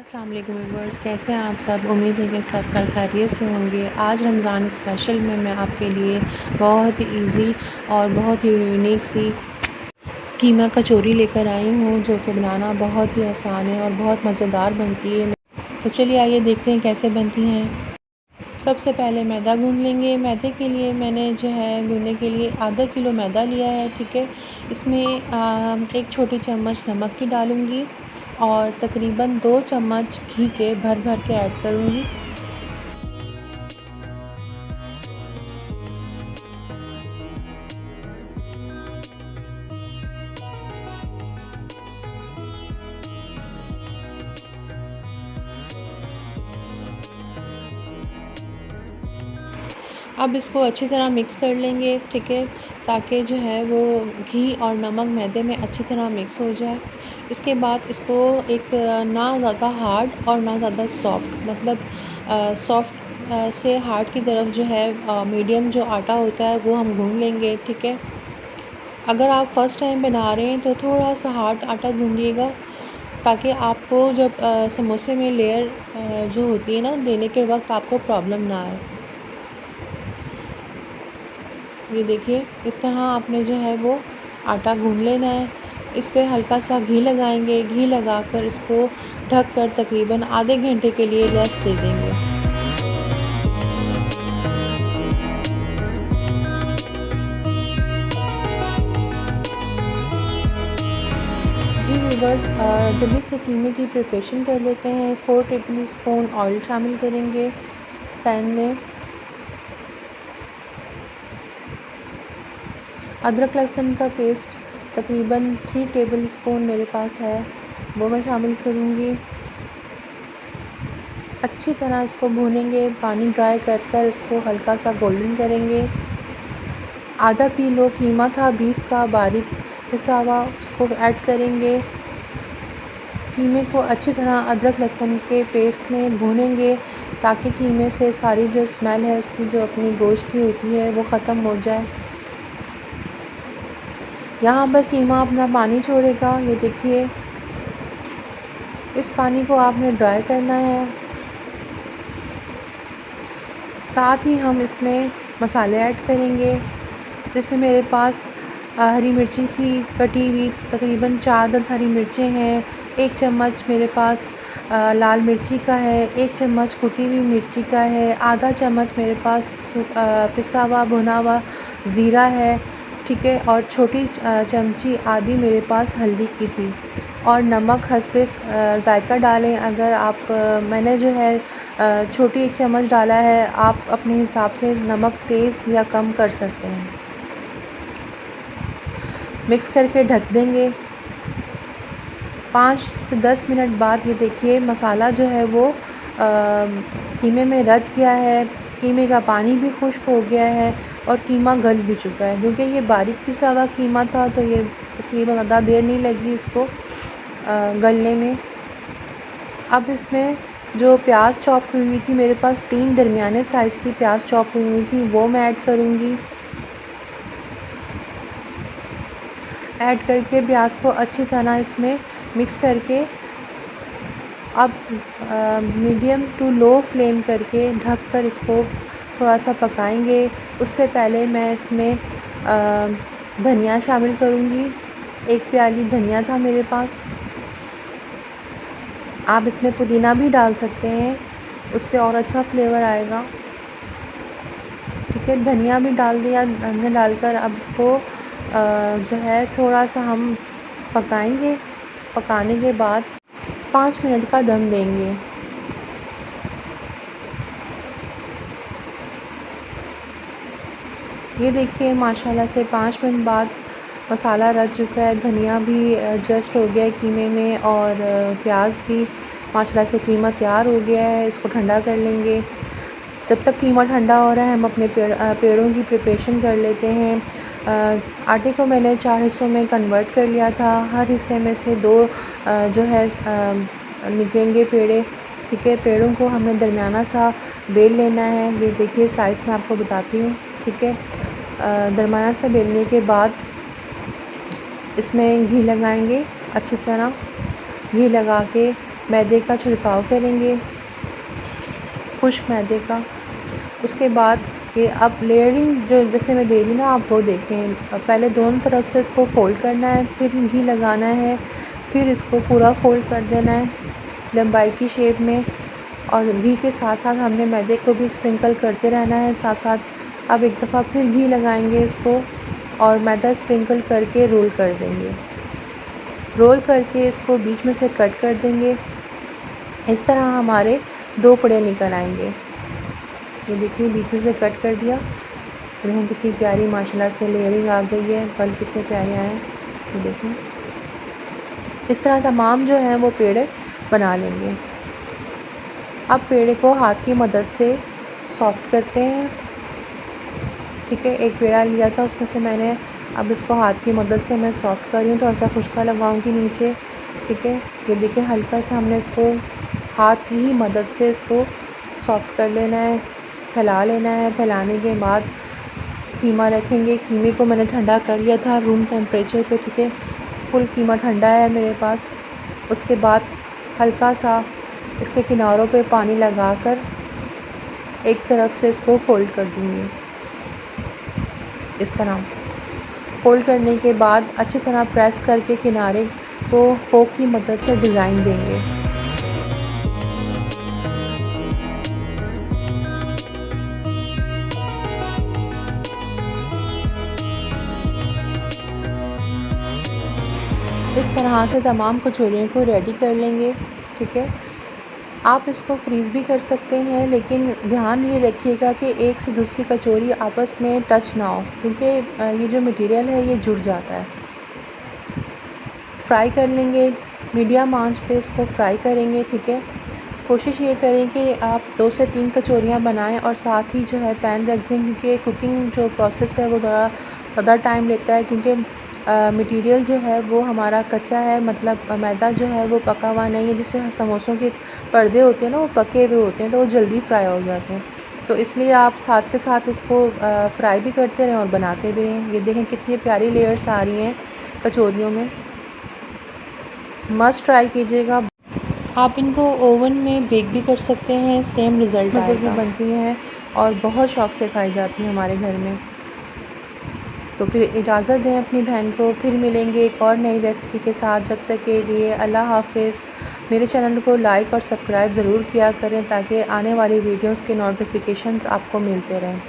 अस्सलाम वालेकुम व्यूअर्स, कैसे हैं आप सब। उम्मीद है कि सब कल खैरियत से होंगे। आज रमज़ान स्पेशल में मैं आपके लिए बहुत ही इजी और बहुत ही यूनिक सी कीमा कचौरी लेकर आई हूँ, जो कि बनाना बहुत ही आसान है और बहुत मज़ेदार बनती है। तो चलिए आइए देखते हैं कैसे बनती हैं। सबसे पहले मैदा गूँध लेंगे। मैदे के लिए मैंने जो है गूँधने के लिए आधा किलो मैदा लिया है, ठीक है। इसमें एक छोटी चम्मच नमक की डालूँगी और तकरीबन 2 चम्मच घी के भर भर के ऐड करूँगी। अब इसको अच्छी तरह मिक्स कर लेंगे, ठीक है, ताकि जो है वो घी और नमक मैदे में अच्छी तरह मिक्स हो जाए। इसके बाद इसको एक ना ज़्यादा हार्ड और ना ज़्यादा सॉफ्ट, मतलब सॉफ्ट से हार्ड की तरफ जो है मीडियम जो आटा होता है वो हम गूँध लेंगे, ठीक है। अगर आप फ़र्स्ट टाइम बना रहे हैं तो थोड़ा सा हार्ड आटा गूँधिएगा, ताकि आपको जब समोसे में लेयर जो होती है ना देने के वक्त आपको प्रॉब्लम ना आए। ये देखिए, इस तरह आपने जो है वो आटा गूँध लेना है। इस पे हल्का सा घी लगाएंगे। घी लगाकर इसको ढक कर तकरीबन आधे घंटे के लिए रेस्ट दे देंगे। जी व्यूवर्स, जल्दी से कीमे की प्रिपरेशन कर लेते हैं। 4 टेबल स्पून ऑयल शामिल करेंगे पैन में। अदरक लहसुन का पेस्ट तकरीबन 3 टेबल स्पून मेरे पास है, वो मैं शामिल करूँगी। अच्छी तरह इसको भूनेंगे, पानी ड्राई कर कर इसको हल्का सा गोल्डन करेंगे। आधा किलो कीमा था बीफ का, बारीक पिसा हुआ, उसको ऐड करेंगे। कीमे को अच्छी तरह अदरक लहसुन के पेस्ट में भूनेंगे, ताकि कीमे से सारी जो स्मेल है उसकी जो अपनी गोश्त की होती है वो ख़त्म हो जाए। यहाँ पर कीमा अपना पानी छोड़ेगा, ये देखिए। इस पानी को आपने ड्राई करना है। साथ ही हम इसमें मसाले ऐड करेंगे, जिसमें मेरे पास हरी मिर्ची थी कटी हुई, तकरीबन 4 अदद हरी मिर्चें हैं। 1 चम्मच मेरे पास लाल मिर्ची का है, 1 चम्मच कुटी हुई मिर्ची का है, आधा चम्मच मेरे पास पिसा हुआ भुना हुआ ज़ीरा है, ठीक है, और छोटी चमची आधी मेरे पास हल्दी की थी। और नमक हस्बे ज़ायका डालें। अगर आप मैंने जो है छोटी 1 चम्मच डाला है, आप अपने हिसाब से नमक तेज़ या कम कर सकते हैं। मिक्स करके ढक देंगे। 5 से 10 मिनट बाद ये देखिए मसाला जो है वो कीमे में रच गया है। कीमे का पानी भी खुश्क हो गया है और कीमा गल भी चुका है। क्योंकि ये बारीक पिसा हुआ कीमा था तो ये तकरीबन ज़्यादा देर नहीं लगी इसको गलने में। अब इसमें जो प्याज चॉप हुई हुई थी, मेरे पास 3 दरमियाने साइज़ की प्याज चॉप हुई हुई थी, वो मैं ऐड करूँगी। ऐड करके प्याज को अच्छी तरह इसमें मिक्स करके अब मीडियम टू लो फ्लेम करके ढक कर इसको थोड़ा सा पकाएंगे। उससे पहले मैं इसमें धनिया शामिल करूँगी। 1 प्याली धनिया था मेरे पास। आप इसमें पुदीना भी डाल सकते हैं, उससे और अच्छा फ्लेवर आएगा, ठीक है। धनिया भी डाल दिया। धनिया डालकर अब इसको जो है थोड़ा सा हम पकाएंगे। पकाने के बाद 5 मिनट का दम देंगे। ये देखिए माशाल्लाह से 5 मिनट बाद मसाला रच चुका है, धनिया भी एडजस्ट हो गया है कीमे में और प्याज भी माशाल्लाह से कीमा तैयार हो गया है। इसको ठंडा कर लेंगे। जब तक कीमा ठंडा हो रहा है हम अपने पेड़ों की प्रिपरेशन कर लेते हैं। आटे को मैंने 4 हिस्सों में कन्वर्ट कर लिया था। हर हिस्से में से 2 जो है निकलेंगे पेड़े, ठीक है। पेड़ों को हमें दरमियाना सा बेल लेना है। ये देखिए साइज़ मैं आपको बताती हूँ, ठीक है। दरमियाना सा बेलने के बाद इसमें घी लगाएंगे अच्छी तरह। घी लगा के मैदे का छिड़काव करेंगे, खुश्क मैदे का। उसके बाद ये अब लेयरिंग जो जैसे मैं दे रही ना, आप वो देखें। पहले दोनों तरफ से इसको फ़ोल्ड करना है, फिर घी लगाना है, फिर इसको पूरा फ़ोल्ड कर देना है लंबाई की शेप में। और घी के साथ साथ हमने मैदे को भी स्प्रिंकल करते रहना है साथ साथ। अब एक दफ़ा फिर घी लगाएंगे इसको और मैदा स्प्रिंकल करके रोल कर देंगे। रोल करके इसको बीच में से कट कर देंगे। इस तरह हमारे 2 पड़े निकल आएंगे। ये देखिए बीच में से कट कर दिया। देखें कितनी प्यारी माशाल्लाह से लेयरिंग आ गई है, पल कितने प्यारे आए हैं। ये देखें, इस तरह तमाम जो हैं वो पेड़े बना लेंगे। अब पेड़े को हाथ की मदद से सॉफ्ट करते हैं। ठीक है, एक पेड़ा लिया था उसमें से मैंने, अब इसको हाथ की मदद से मैं सॉफ्ट कर रही हूँ। थोड़ा सा खुश्का लगाऊंगी नीचे। ठीक है, ये देखिए हल्का सा हमने इसको हाथ की ही मदद से इसको सॉफ्ट कर लेना है, फैला लेना है। फैलाने के बाद कीमा रखेंगे। कीमे को मैंने ठंडा कर लिया था रूम टेम्परेचर पे। ठीक है, फुल कीमा ठंडा है मेरे पास। उसके बाद हल्का सा इसके किनारों पे पानी लगाकर एक तरफ से इसको फ़ोल्ड कर दूँगी। इस तरह फ़ोल्ड करने के बाद अच्छी तरह प्रेस करके किनारे को फ़ोक की मदद से डिज़ाइन देंगे। इस तरह से तमाम कचौरियों को रेडी कर लेंगे। ठीक है, आप इसको फ्रीज़ भी कर सकते हैं, लेकिन ध्यान ये रखिएगा कि एक से दूसरी कचौरी आपस में टच ना हो, क्योंकि ये जो मटेरियल है ये जुड़ जाता है। फ्राई कर लेंगे, मीडियम आंच पे इसको फ्राई करेंगे। ठीक है, कोशिश ये करें कि आप 2 से 3 कचौरियाँ बनाएं और साथ ही जो है पैन रख दें, क्योंकि कुकिंग जो प्रोसेस है वो थोड़ा ज़्यादा टाइम लेता है, क्योंकि मटेरियल जो है वो हमारा कच्चा है, मतलब मैदा जो है वो पका हुआ नहीं है। जैसे समोसों के पर्दे होते हैं ना, वो पके हुए होते हैं तो वो जल्दी फ्राई हो जाते हैं। तो इसलिए आप साथ के साथ इसको फ्राई भी करते रहें और बनाते भी रहें। ये देखें कितनी प्यारी लेयर्स आ रही हैं कचौरियों में। मस्ट ट्राई कीजिएगा। आप इनको ओवन में बेक भी कर सकते हैं, सेम रिज़ल्ट मज़े की बनती हैं और बहुत शौक़ से खाई जाती हैं हमारे घर में। तो फिर इजाज़त दें अपनी बहन को, फिर मिलेंगे एक और नई रेसिपी के साथ। जब तक के लिए अल्लाह हाफ़िज़। मेरे चैनल को लाइक और सब्सक्राइब ज़रूर किया करें ताकि आने वाली वीडियोज़ के नोटिफिकेशंस आपको मिलते रहें।